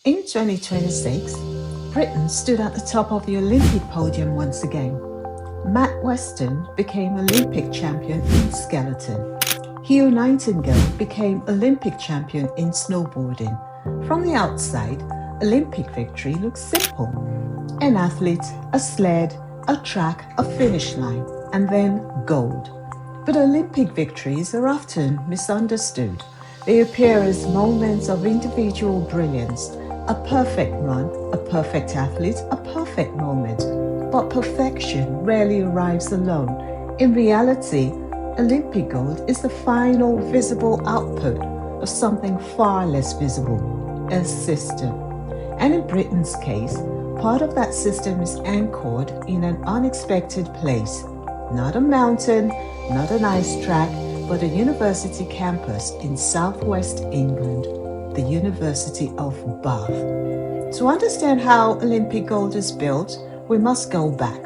In 2026, Britain stood at the top of the Olympic podium once again. Matt Weston became Olympic champion in skeleton. Hugh Nightingale became Olympic champion in snowboarding. From the outside, Olympic victory looks simple. An athlete, a sled, a track, a finish line, and then gold. But Olympic victories are often misunderstood. They appear as moments of individual brilliance, a perfect run, a perfect athlete, a perfect moment. But perfection rarely arrives alone. In reality, Olympic gold is the final visible output of something far less visible, a system. And in Britain's case, part of that system is anchored in an unexpected place. Not a mountain, not an ice track, but a university campus in southwest England, the University of Bath. To understand how Olympic gold is built, we must go back,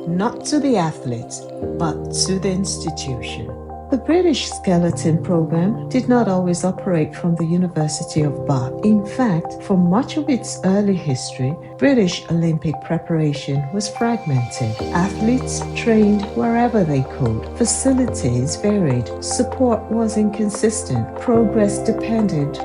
not to the athletes, but to the institution. The British skeleton program did not always operate from the University of Bath. In fact, for much of its early history, British Olympic preparation was fragmented. Athletes trained wherever they could. Facilities varied. Support was inconsistent. Progress depended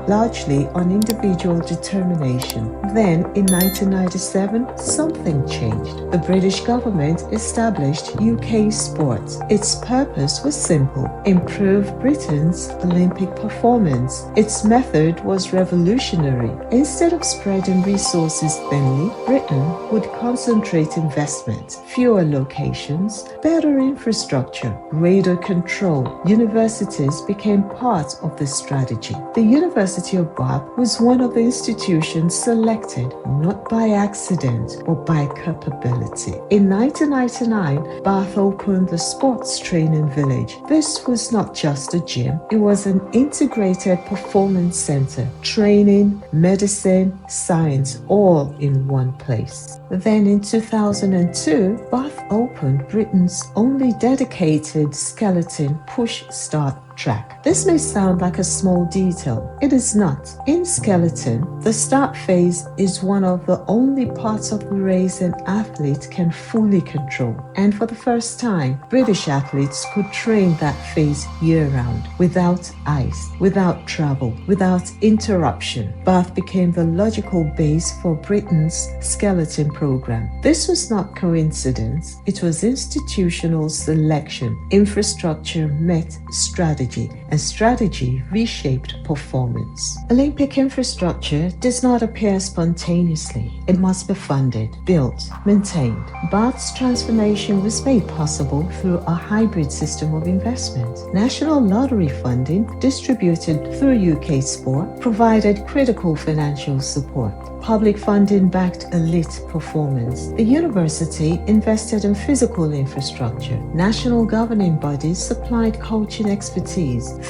largely on individual determination. Then, in 1997, something changed. The British government established UK Sport. Its purpose was simple: improve Britain's Olympic performance. Its method was revolutionary. Instead of spreading resources thinly, Britain would concentrate investment, fewer locations, better infrastructure, greater control. Universities became part of this strategy. The University of Bath was one of the institutions selected not by accident but by capability. In 1999, Bath opened the Sports Training Village. This was not just a gym, it was an integrated performance center, training, medicine, science, all in one place. Then in 2002, Bath opened Britain's only dedicated skeleton push-start track. This may sound like a small detail. It is not. In skeleton, the start phase is one of the only parts of the race an athlete can fully control. And for the first time, British athletes could train that phase year-round, without ice, without travel, without interruption. Bath became the logical base for Britain's skeleton program. This was not coincidence. It was institutional selection. Infrastructure met strategy, and strategy reshaped performance. Olympic infrastructure does not appear spontaneously. It must be funded, built, maintained. Bath's transformation was made possible through a hybrid system of investment. National lottery funding, distributed through UK Sport, provided critical financial support. Public funding backed elite performance. The university invested in physical infrastructure. National governing bodies supplied coaching expertise.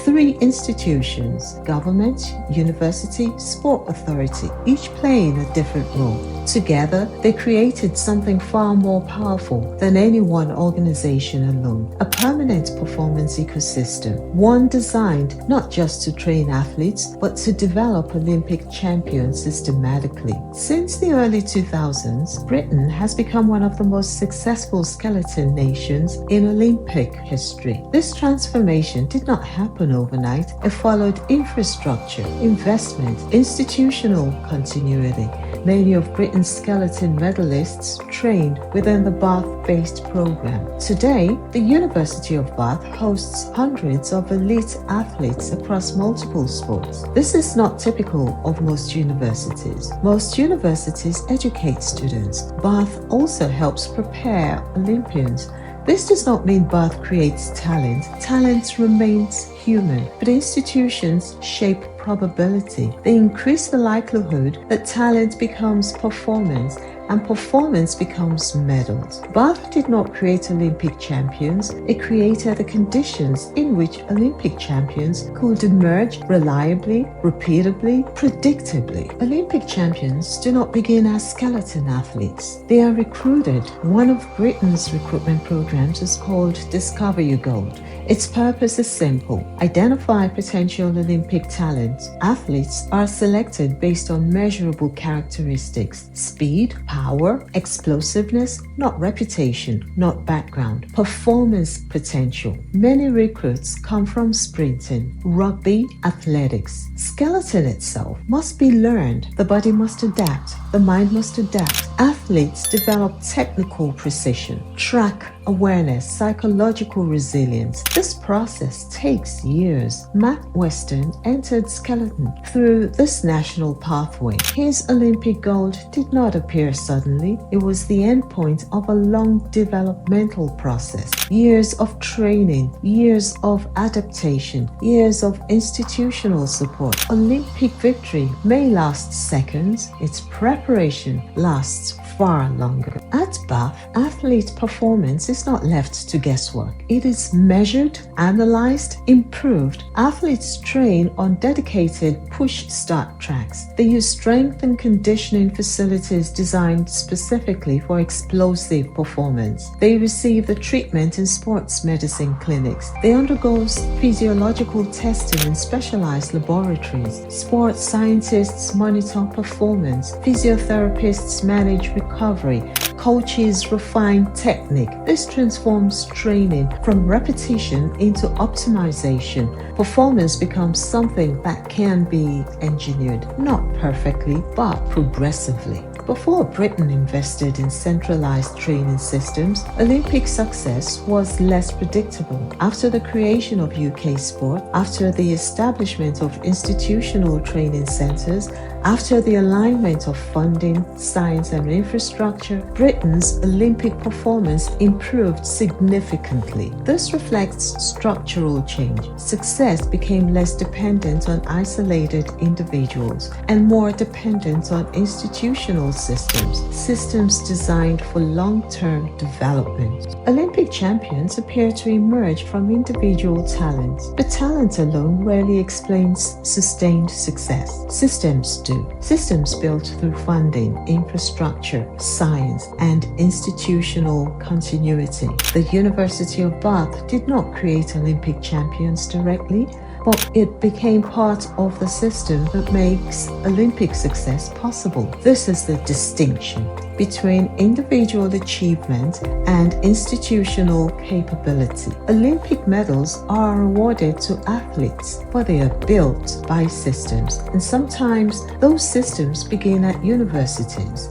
3 institutions: government, university, sport authority, each playing a different role. Together, they created something far more powerful than any one organization alone: a permanent performance ecosystem, one designed not just to train athletes, but to develop Olympic champions systematically. Since the early 2000s, Britain has become one of the most successful skeleton nations in Olympic history. This transformation did not happen overnight. It followed infrastructure, investment, institutional continuity. Many of Britain's skeleton medalists trained within the Bath-based program. Today, the University of Bath hosts hundreds of elite athletes across multiple sports. This is not typical of most universities. Most universities educate students. Bath also helps prepare Olympians. This does not mean Bath creates talent. Talent remains human, but institutions shape probability. They increase the likelihood that talent becomes performance, and performance becomes medals. Bath did not create Olympic champions, it created the conditions in which Olympic champions could emerge reliably, repeatably, predictably. Olympic champions do not begin as skeleton athletes. They are recruited. One of Britain's recruitment programs is called Discover Your Gold. Its purpose is simple: identify potential Olympic talent. Athletes are selected based on measurable characteristics: speed, power, explosiveness, not reputation, not background, performance potential. Many recruits come from sprinting, rugby, athletics. Skeleton itself must be learned. The body must adapt. The mind must adapt. Athletes develop technical precision, track awareness, psychological resilience. This process takes years. Matt Weston entered skeleton through this national pathway. His Olympic gold did not appear suddenly. It was the endpoint of a long developmental process. Years of training, years of adaptation, years of institutional support. Olympic victory may last seconds. Its preparation lasts far longer. At Bath, athlete performance is not left to guesswork. It is measured, analyzed, improved. Athletes train on dedicated push-start tracks. They use strength and conditioning facilities designed specifically for explosive performance. They receive the treatment in sports medicine clinics. They undergo physiological testing in specialized laboratories. Sports scientists monitor performance. Physiotherapists manage recovery. Coaches refine technique. This transforms training from repetition into optimization. Performance becomes something that can be engineered, not perfectly, but progressively. Before Britain invested in centralized training systems, Olympic success was less predictable. After the creation of UK sport, after the establishment of institutional training centers, after the alignment of funding, science and infrastructure, Britain's Olympic performance improved significantly. This reflects structural change. Success became less dependent on isolated individuals and more dependent on institutional systems designed for long-term development. Olympic champions appear to emerge from individual talent, but talent alone rarely explains sustained success. Systems do. Systems built through funding, infrastructure, science, and institutional continuity. The University of Bath did not create Olympic champions directly, but it became part of the system that makes Olympic success possible. This is the distinction between individual achievement and institutional capability. Olympic medals are awarded to athletes, but they are built by systems, and sometimes those systems begin at universities.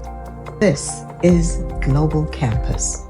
This is Global Campus.